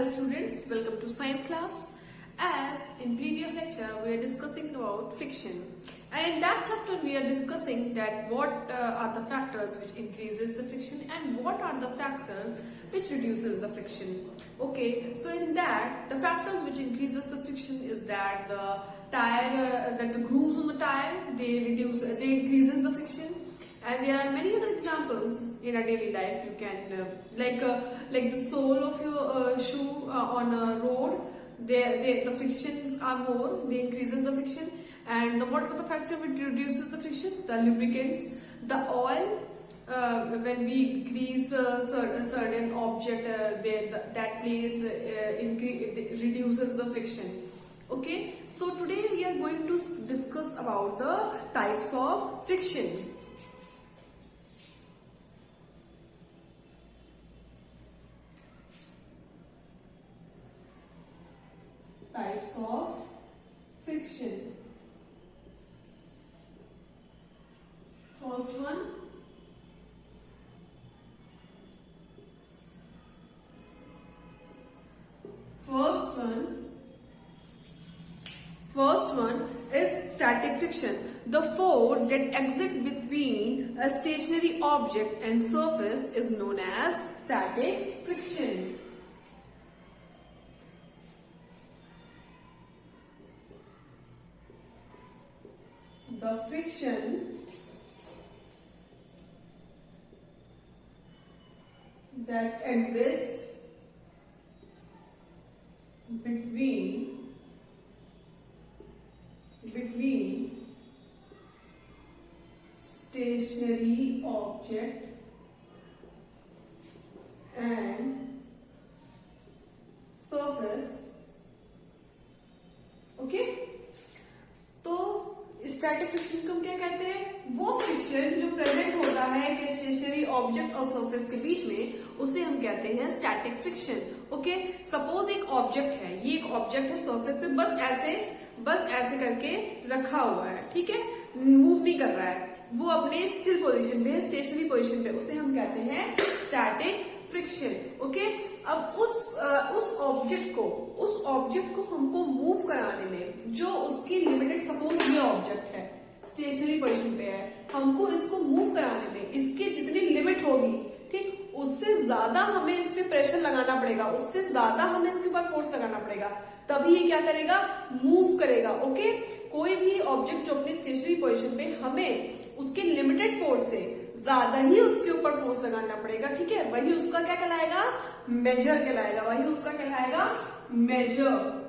Hello students, welcome to science class. As in previous lecture we are discussing about friction, and in that chapter we are discussing that what are the factors which increases the friction and what are the factors which reduces the friction. Okay, so in that the factors which increases the friction is that the tire, that the grooves on the tire they increases the friction. And there are many other examples in our daily life. You can like the sole of your shoe on a road. The frictions are more. They increases the friction. And what are the factor which reduces the friction? The lubricants, the oil. When we grease a certain object, that place reduces the friction. Okay. So today we are going to discuss about the types of friction. Types of friction. First one, is static friction. The force that exists between a stationary object and surface is known as static friction. The friction that exists between stationary object and surface. Okay, तो static friction को हम क्या कहते हैं? वो friction जो present होता है कि स्टेशनरी ऑब्जेक्ट और सरफेस के बीच में, उसे हम कहते हैं स्टैटिक फ्रिक्शन. ओके, सपोज एक ऑब्जेक्ट है, ये एक ऑब्जेक्ट है सरफेस पे, बस ऐसे करके रखा हुआ है, ठीक है, मूव नहीं कर रहा है, वो अपने स्टिल पोजीशन पे है, स्टेशनरी पोजीशन पे, उसे हम कहते हैं स्टैटिक फ्रिक्शन. ओके, अब उस ऑब्जेक्ट को हमको मूव कराने में जो उसकी लिमिटेड, सपोज ये ऑब्जेक्ट है स्टेशनरी पोजीशन पे है, हमको इसको मूव कराने में इसकी जितनी लिमिट होगी, ठीक, उससे ज्यादा हमें इस पे प्रेशर लगाना पड़ेगा, उससे ज्यादा हमें इसके ऊपर फोर्स लगाना पड़ेगा, तभी ये क्या करेगा? मूव करेगा. ओके, कोई भी ऑब्जेक्ट जो अपनी स्टेशनरी पोजीशन पे, हमें उसके लिमिटेड फोर्स से ज्यादा ही उसके ऊपर फोर्स लगाना पड़ेगा, ठीक है, वही उसका क्या कहलाएगा? मेजर कहलाएगा. वही उसका कहलाएगा major.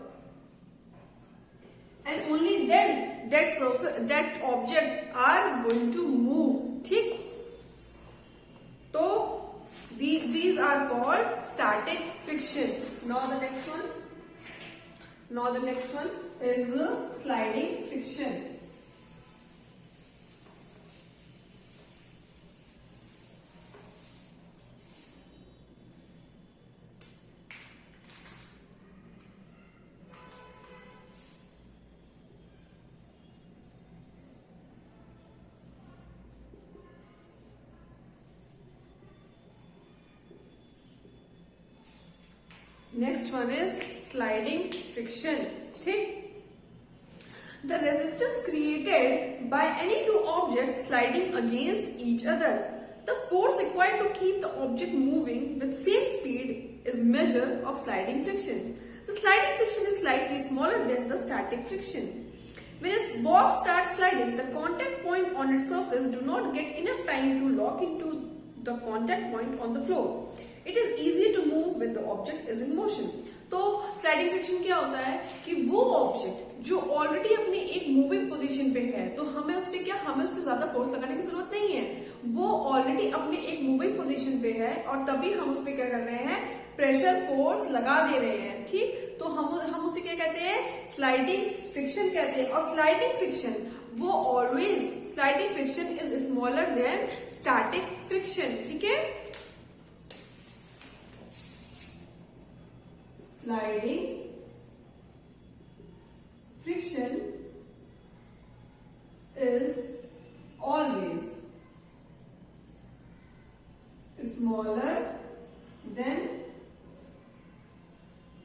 And only then that object are going to move. ठीक, तो these are called static friction. Now the next one is sliding friction. Next one is sliding friction. ठीक, the resistance created by any two objects sliding against each other. The force required to keep the object moving with same speed is measure of sliding friction. The sliding friction is slightly smaller than the static friction. When a box starts sliding, the contact point on its surface do not get enough time to lock into the contact point on the floor. It is easier to move when the object is in motion. तो sliding friction क्या होता है कि वो object जो already अपने एक moving position पे है, तो हमें उस पे ज्यादा फोर्स लगाने की जरूरत नहीं है. वो ऑलरेडी अपने एक मूविंग पोजीशन पे है और तभी हम उस पे क्या कर रहे हैं? प्रेशर फोर्स लगा दे रहे हैं. ठीक, तो हम उसे क्या कहते हैं? स्लाइडिंग फ्रिक्शन कहते हैं. और स्लाइडिंग फ्रिक्शन वो always, sliding friction is smaller than static friction. ठीक है, sliding friction is always smaller than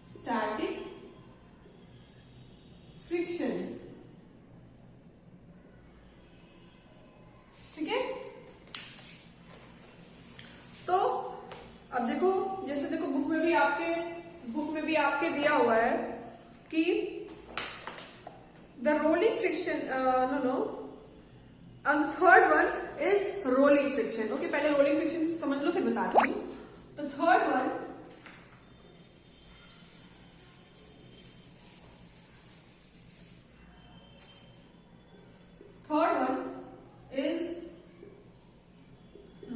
static friction. ठीक है, तो अब देखो, जैसे देखो बुक में भी आपके दिया हुआ है कि the rolling friction, no, and the third one is rolling friction. Okay, पहले rolling friction समझ लो फिर बताती हूँ। तो third one is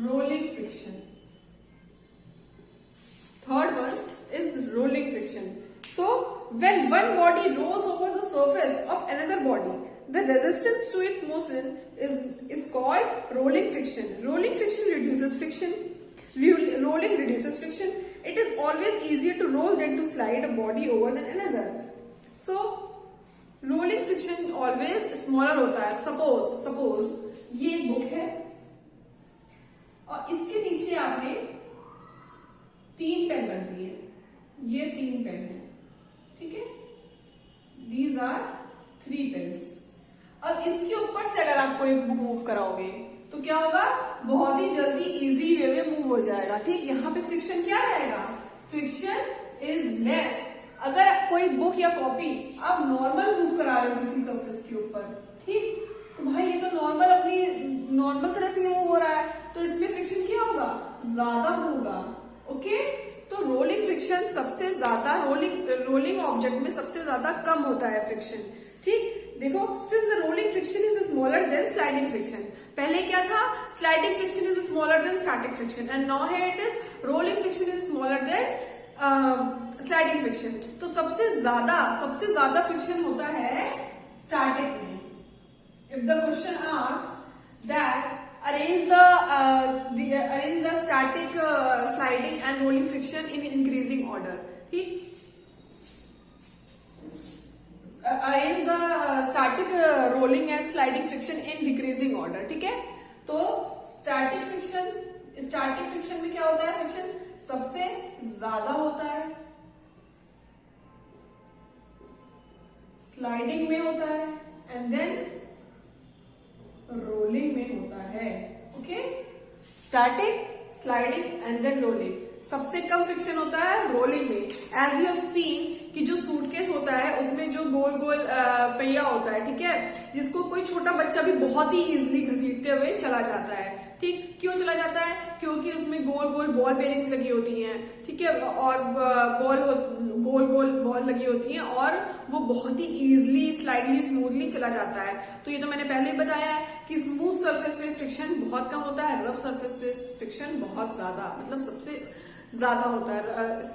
rolling friction. Third one is rolling friction. So when one body rolls over the surface of another body, the resistance to its motion is called rolling friction. Rolling friction reduces friction. Rolling reduces friction. It is always easier to roll than to slide a body over than another. So rolling friction always smaller होता है. Suppose ये book है और इसके नीचे आपने 3 pen रख दिए, ये 3 पेन है, ठीक है, These are 3 पेन्स। अब इसके ऊपर से अगर आप कोई बुक मूव कराओगे तो क्या होगा, बहुत ही जल्दी इजी वे में मूव हो जाएगा। ठीक, यहाँ पे फ्रिक्शन क्या रहेगा, फ्रिक्शन इज लेस। अगर कोई बुक या कॉपी आप नॉर्मल मूव करा रहे हो किसी सरफेस के ऊपर, ठीक, तो भाई ये तो नॉर्मल तरह से मूव हो रहा है, तो इसमें फ्रिक्शन क्या होगा, ज्यादा होगा। ओके, तो रोलिंग फ्रिक्शन सबसे ज्यादा रोलिंग ऑब्जेक्ट में सबसे ज्यादा कम होता है फ्रिक्शन। ठीक, देखो, since the rolling friction is smaller than sliding friction, पहले क्या था, sliding friction is smaller than static friction, and now here it is rolling friction is smaller than sliding friction. तो सबसे ज्यादा फ्रिक्शन होता है स्टैटिक में। If the question asks that arrange the static sliding and rolling friction in increasing order, ठीक, arrange the static rolling and sliding friction in decreasing order, ठीक है। तो static friction में क्या होता है, फ्रिक्शन सबसे ज्यादा होता है, स्लाइडिंग में होता है, एंड देन रोलिंग में होता है। Okay, static, sliding and then rolling. सबसे कम फ्रिक्शन होता है रोलिंग में। एज यू हैव सीन कि जो सूटकेस होता है उसमें जो गोल गोल पहिया होता है, ठीक है, जिसको कोई छोटा बच्चा भी बहुत ही इजीली घसीटते हुए चला जाता है। ठीक, क्यों चला जाता है, क्योंकि उसमें गोल गोल बॉल बेरिंग्स लगी होती हैं, ठीक है, और गोल गोल बॉल लगी होती हैं, और वो बहुत ही इजीली स्लाइडली स्मूथली चला जाता है। तो ये तो मैंने पहले ही बताया है कि स्मूथ सरफेस पे फ्रिक्शन बहुत कम होता है, रफ सरफेस पे फ्रिक्शन बहुत ज्यादा, मतलब सबसे ज्यादा होता है।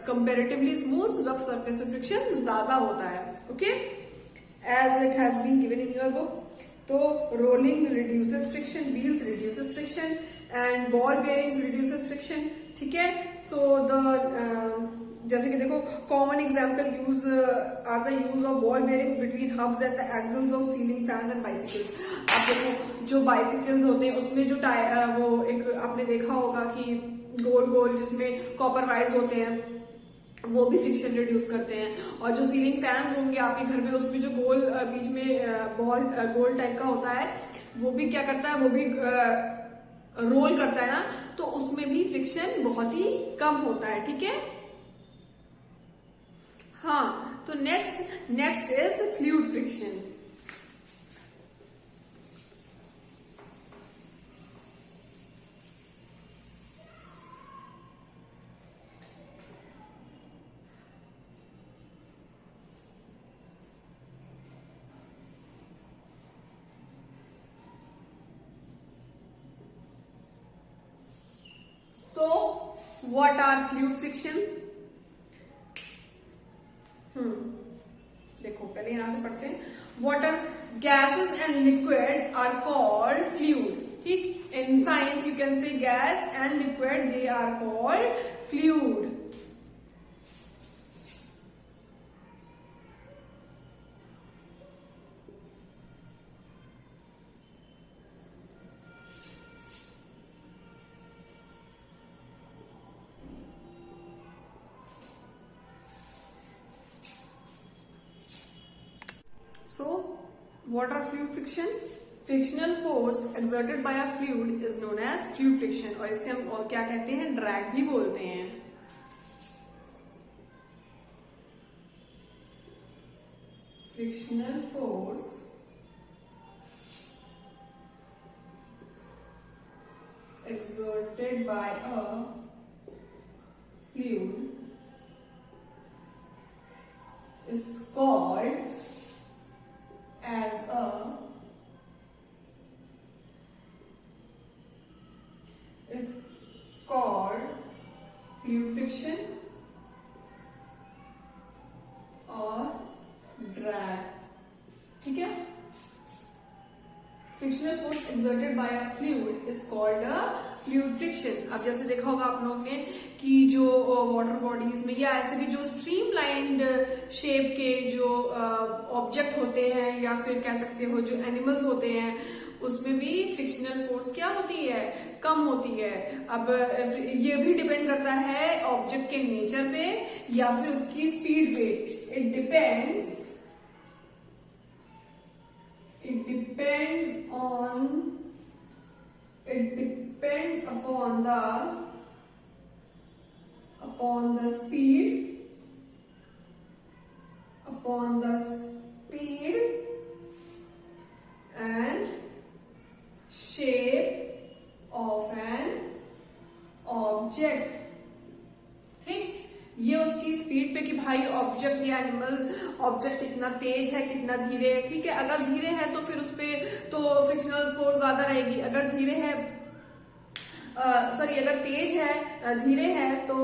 कंपेरेटिवली स्मूथ रफ सरफेस पे फ्रिक्शन ज्यादा होता है। Okay, as it has been given in your book. तो rolling reduces friction, wheels reduces friction, and ball bearings reduces friction, ठीक है। सो जैसे कि देखो, common example are the use of ball bearings between hubs and the axles of ceiling fans and bicycles. आप देखो, जो bicycles होते हैं उसमें जो वो एक आपने देखा होगा कि गोल गोल जिसमें कॉपर वायर्स होते हैं, वो भी फ्रिक्शन रिड्यूस करते हैं। और जो सीलिंग फैंस होंगे आपके घर में, उसमें जो गोल बीच में गोल टाइप का होता है, वो भी क्या करता है, वो भी रोल करता है ना, तो उसमें भी फ्रिक्शन बहुत ही कम होता है। ठीक है, हाँ, तो next is fluid friction. What are fluid frictions? देखो, पहले यहां से पढ़ते हैं। Water, gases and liquid are called fluid. ठीक, in science you can say gas and liquid, they are called fluid. So what are fluid friction? Frictional force exerted by a fluid is known as fluid friction, और इससे हम और क्या कहते हैं, drag भी बोलते हैं. Frictional force exerted by a fluid is called as a fluid friction और ड्रैग. ठीक है. Frictional force exerted by a fluid is called a fluid friction. अब जैसे देखा होगा आप लोगों ने कि जो वाटर बॉडीज में या ऐसे भी जो स्ट्रीमलाइंड शेप के जो ऑब्जेक्ट होते हैं या फिर कह सकते हो जो एनिमल्स होते हैं, उसमें भी फ्रिक्शनल फोर्स क्या होती है, कम होती है. अब ये भी डिपेंड करता है ऑब्जेक्ट के नेचर पे या फिर उसकी स्पीड पे. It depends upon the speed and shape of an object. ठीक, ये उसकी स्पीड पे कि भाई ऑब्जेक्ट या एनिमल ऑब्जेक्ट कितना तेज है कितना धीरे है. ठीक है, अगर धीरे है तो फिर उसपे तो फ्रिक्शनल फोर्स ज्यादा रहेगी. अगर धीरे है अगर तेज है धीरे है तो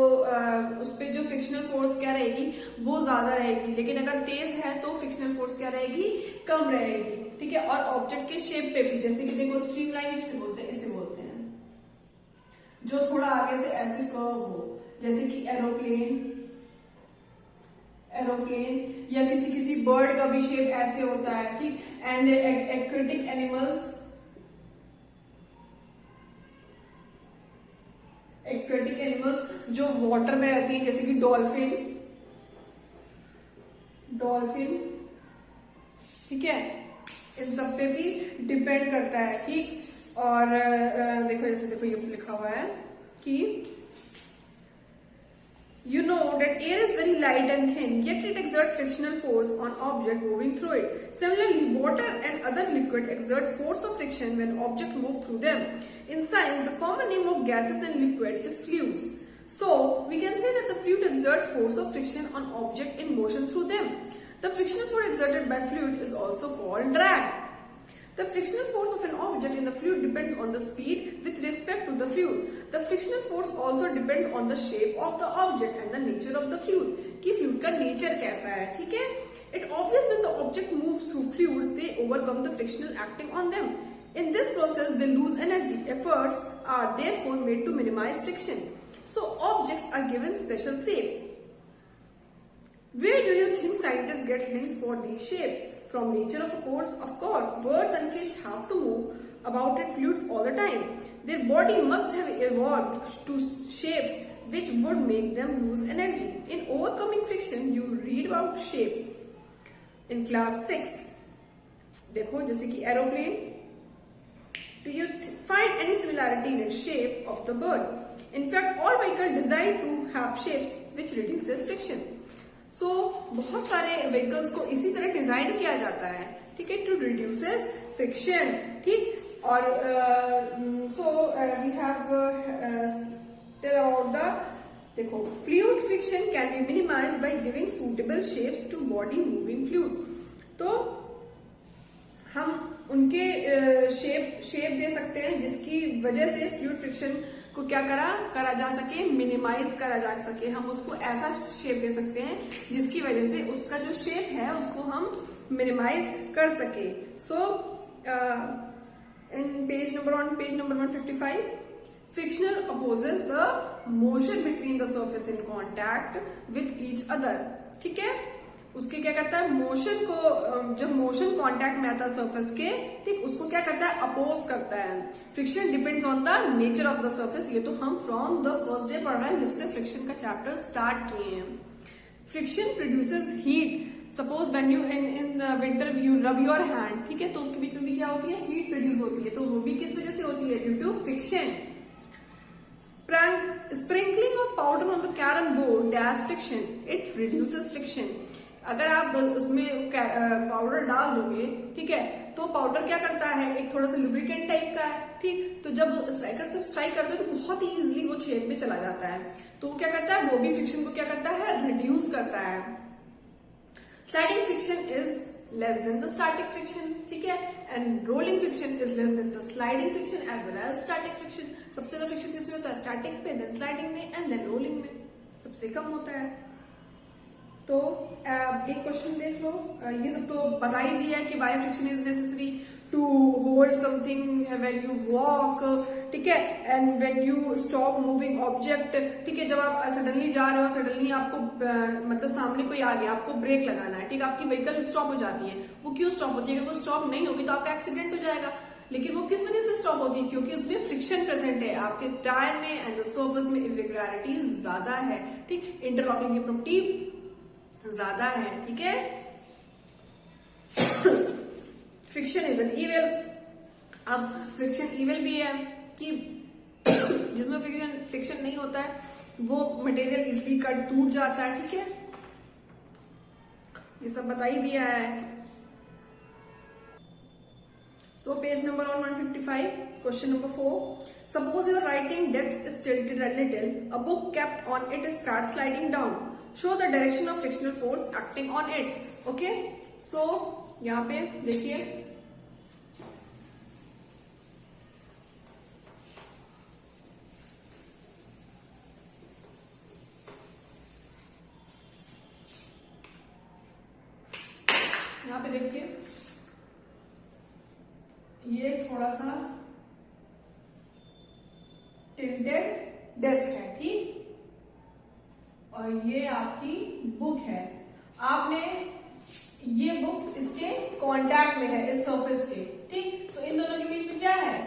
उसपे जो फ्रिक्शनल फोर्स क्या रहेगी, वो ज्यादा रहेगी. लेकिन अगर तेज है तो फ्रिक्शनल फोर्स क्या रहेगी, कम रहेगी. ठीक है, और ऑब्जेक्ट के शेप पे भी, जैसे कि देखो स्ट्रीमलाइन इसे बोलते हैं जो थोड़ा आगे से ऐसे कर्व हो, जैसे कि एरोप्लेन या किसी बर्ड का भी शेप ऐसे होता है. ठीक, एंड एक्वेटिक एनिमल्स जो वाटर में रहती है, जैसे कि डॉल्फिन. ठीक है, इन सब पे भी डिपेंड करता है. ठीक, और देखो ये लिखा हुआ है कि you know that air is very light and thin, yet it exerts frictional force on object moving through it. Similarly, water and other liquid exert force of friction when object move through them. In science, the common name of gases and liquid is fluids. So, we can say that the fluid exerts force of friction on object in motion through them. The frictional force exerted by fluid is also called drag. The frictional force of an object in the fluid depends on the speed with respect to the fluid. The frictional force also depends on the shape of the object and the nature of the fluid. कि fluid का nature कैसा है. ठीक है, it obvious when the object moves through fluids, they overcome the frictional acting on them. In this process, they lose energy. Efforts are therefore made to minimize friction. So objects are given special shape. Where do you think scientists get hints for these shapes? From nature, of course. Birds and fish have to move about in fluids all the time. Their body must have evolved to shapes which would make them lose energy. In overcoming friction, you read about shapes in class 6. देखो, जैसे कि aeroplane. Do you find any similarity in its shape of the bird? In fact, all vehicles designed to have shapes which reduces friction. So, बहुत सारे vehicles को इसी तरह design किया जाता है. ठीक है, टू रिड्यूसेस फ्रिक्शन. ठीक, और we have tell about the, देखो, fluid friction can be minimized by giving suitable shapes to body moving fluid. तो हम उनके शेप दे सकते हैं जिसकी वजह से फ्लूइड फ्रिक्शन को क्या करा जा सके, मिनिमाइज करा जा सके. हम उसको ऐसा शेप दे सकते हैं जिसकी वजह से उसका जो शेप है उसको हम मिनिमाइज कर सके. So in page number 155, frictional opposes the motion between the surface in contact with each other. ठीक है, उसके क्या करता है, मोशन को, जब मोशन कांटेक्ट में आता है सरफेस के, ठीक, उसको क्या करता है, अपोज करता है. Friction depends on the nature of the surface. ये तो हम फ्रॉम द फर्स्ट डे पढ़ रहे हैं जब से फ्रिक्शन का चैप्टर स्टार्ट किए हैं. Friction produces heat. Suppose when you in winter you rub your hand, ठीक है, तो उसके बीच में भी क्या होती है, हीट प्रोड्यूस होती है, तो वो भी किस वजह से होती है, due to friction. Sprinkling of powder on the carom board dash friction, it reduces friction। अगर आप उसमें पाउडर डाल दोगे, ठीक है, तो पाउडर क्या करता है, एक थोड़ा सा लुब्रिकेंट टाइप का है, ठीक, तो जब स्ट्राइकर से स्ट्राइक करते हैं तो बहुत ही इजीली वो छेद में चला जाता है, तो वो क्या करता है, वो भी फ्रिक्शन को क्या करता है, रिड्यूस करता है। Sliding friction is less than the static friction, ठीक है, and rolling friction is less than the sliding friction as well as static friction. सबसे ज्यादा फ्रिक्शन किसमें होता है, स्टैटिक पे, देन स्लाइडिंग में, एंड देन रोलिंग में सबसे कम होता है। तो एक क्वेश्चन देख लो, ये सब तो बता ही दिया है कि why friction is necessary to hold something when you walk, ठीक है, and when you stop moving object, ठीक है, जब आप सडनली जा रहे हो, सडनली आपको मतलब सामने कोई आ गया, आपको ब्रेक लगाना है, ठीक है, आपकी व्हीकल स्टॉप हो जाती है, वो क्यों स्टॉप होती है, अगर वो स्टॉप नहीं होगी तो आपका एक्सीडेंट हो जाएगा, लेकिन वो किस वजह से स्टॉप होती है, क्योंकि उसमें फ्रिक्शन प्रेजेंट है, आपके टायर में एंड द सर्फेस में इरेगुलरिटीज ज्यादा है, ठीक, इंटरलॉकिंग की प्रॉपर्टी ज्यादा है, ठीक है। Friction is an evil. अब फ्रिक्शन इविल भी है कि जिसमें फ्रिक्शन नहीं होता है वो मटेरियल इजिली कट टूट जाता है, ठीक है, ये सब बता ही दिया है। So page number 155, question number 4. Suppose your writing desk is tilted a little. A book kept on it starts sliding down. Show the direction of frictional force acting on it. Okay? So यहाँ पे देखिए, यहाँ पे देखिए, ये थोड़ा सा tilted desk है, ठीक, और ये आपकी बुक है, आपने ये बुक इसके कांटेक्ट में है, इस सरफेस के, ठीक, तो इन दोनों के बीच में क्या है,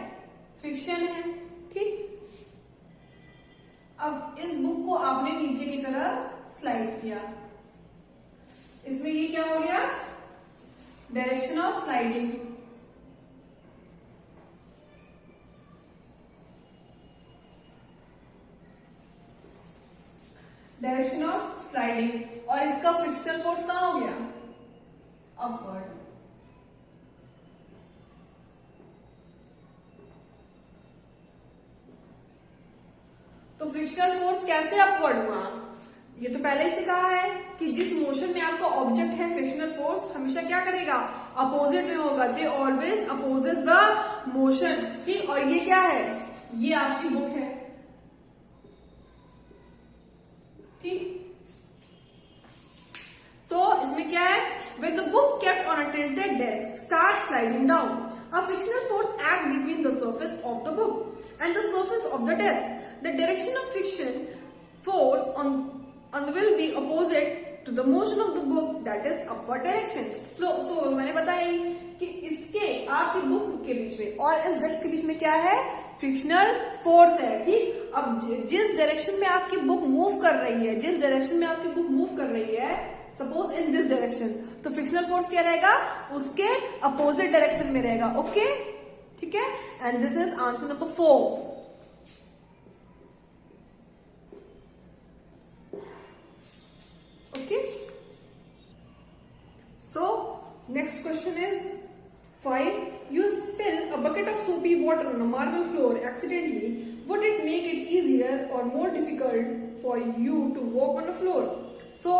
फ्रिक्शन है, ठीक। अब इस बुक को आपने नीचे की तरफ स्लाइड किया, इसमें ये क्या हो गया, direction of sliding, direction of sliding, और इसका फ्रिक्शनल फोर्स कहां हो गया, अपवर्ड। तो फ्रिक्शनल फोर्स कैसे अपवर्ड हुआ, ये तो पहले से कहा है कि जिस मोशन में आपका ऑब्जेक्ट है, फ्रिक्शनल फोर्स हमेशा क्या करेगा, अपोजिट में होगा, they always opposes the motion, ठीक, और ये क्या है, ये आपकी बुक है, ठीक, तो इसमें क्या है, when the book kept on a tilted desk starts sliding down, a frictional force acts between the surface of the book and the surface of the desk. The direction of friction force on will be opposite to the motion of the book, that is upward direction. So मैंने बताया कि इसके आपकी book के बीच में और इस desk के बीच में क्या है, फ्रिक्शनल फोर्स है, ठीक। अब जिस डायरेक्शन में आपकी बुक मूव कर रही है, जिस डायरेक्शन में आपकी बुक मूव कर रही है, सपोज इन दिस डायरेक्शन, तो फ्रिक्शनल फोर्स क्या रहेगा, उसके अपोजिट डायरेक्शन में रहेगा, ओके, ठीक है, and this is answer number 4। Okay, so next question is 5. You spill a bucket of soapy water on a marble floor accidentally. Would it make it easier or more difficult for you to walk on the floor? So,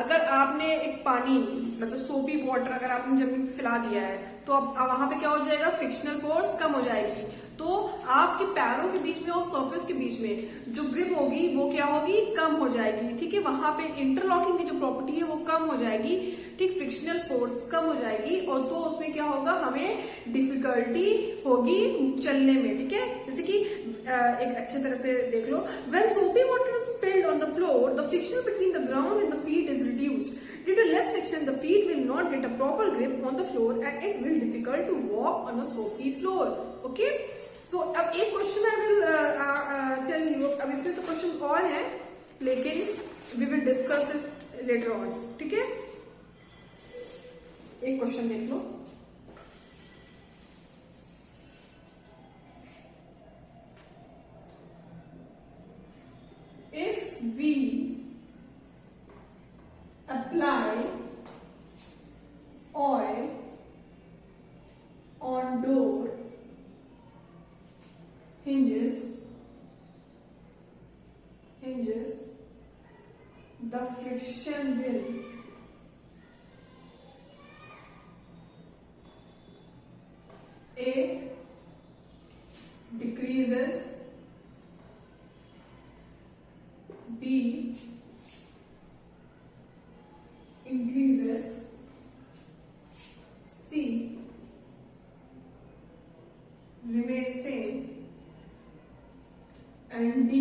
अगर आपने एक पानी मतलब सोपी water अगर आपने जमीन पे फैला दिया है, तो अब वहां पे क्या हो जाएगा, फ्रिक्शनल फोर्स कम हो जाएगी, तो आपके पैरों के बीच में और सरफेस के बीच में जो ग्रिप होगी वो क्या होगी, कम हो जाएगी, ठीक है, वहां पे इंटरलॉकिंग की जो प्रॉपर्टी है वो कम हो जाएगी, ठीक, फ्रिक्शनल फोर्स कम हो जाएगी, और तो उसमें क्या होगा, हमें डिफिकल्टी होगी चलने में, ठीक है। जैसे कि एक अच्छे तरह से देख लो, when soapy water is spilled on the floor, the friction between the ground and the feet is reduced. Due to less friction, the feet will not get a proper grip on the floor and it will difficult to walk on a soapy floor. Okay? So अब एक question I will tell you, अब इसमें तो question और है, लेकिन we will discuss it later on, ठीक है। एक क्वेश्चन देख लो। If we apply oil on door hinges, the friction will A decreases, B increases, C remains same, and D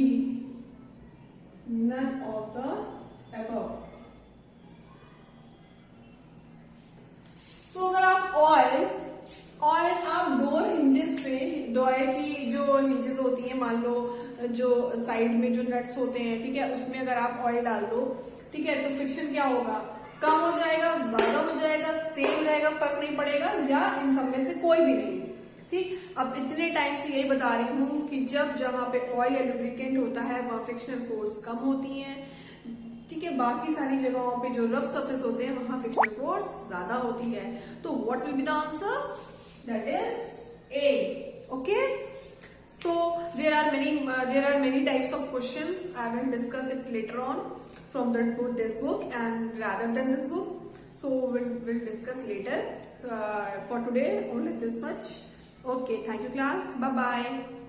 none of the above. So अगर आप oil आप door hinges पे, door की जो हिंजेस होती हैं, मान लो जो साइड में जो नट्स होते हैं, ठीक है, उसमें अगर आप ऑयल डाल दो, ठीक है, तो फ्रिक्शन क्या होगा, कम हो जाएगा, ज्यादा हो जाएगा, सेम रहेगा, फर्क नहीं पड़ेगा, या इन सब में से कोई भी नहीं। ठीक, अब इतने टाइम से यही बता रही हूँ कि जब जहां पे ऑयल या लुब्रिकेंट होता है वहां फ्रिक्शनल फोर्स कम होती है, ठीक है, बाकी सारी जगहों पे जो रफ सरफेस होते हैं वहां फ्रिक्शनल फोर्स ज्यादा होती है। तो what will be the answer, that is a. Okay, so there are many types of questions. I will discuss it later on from this book and rather than this book, so we'll discuss later. For today only this much. Okay, thank you class, bye bye.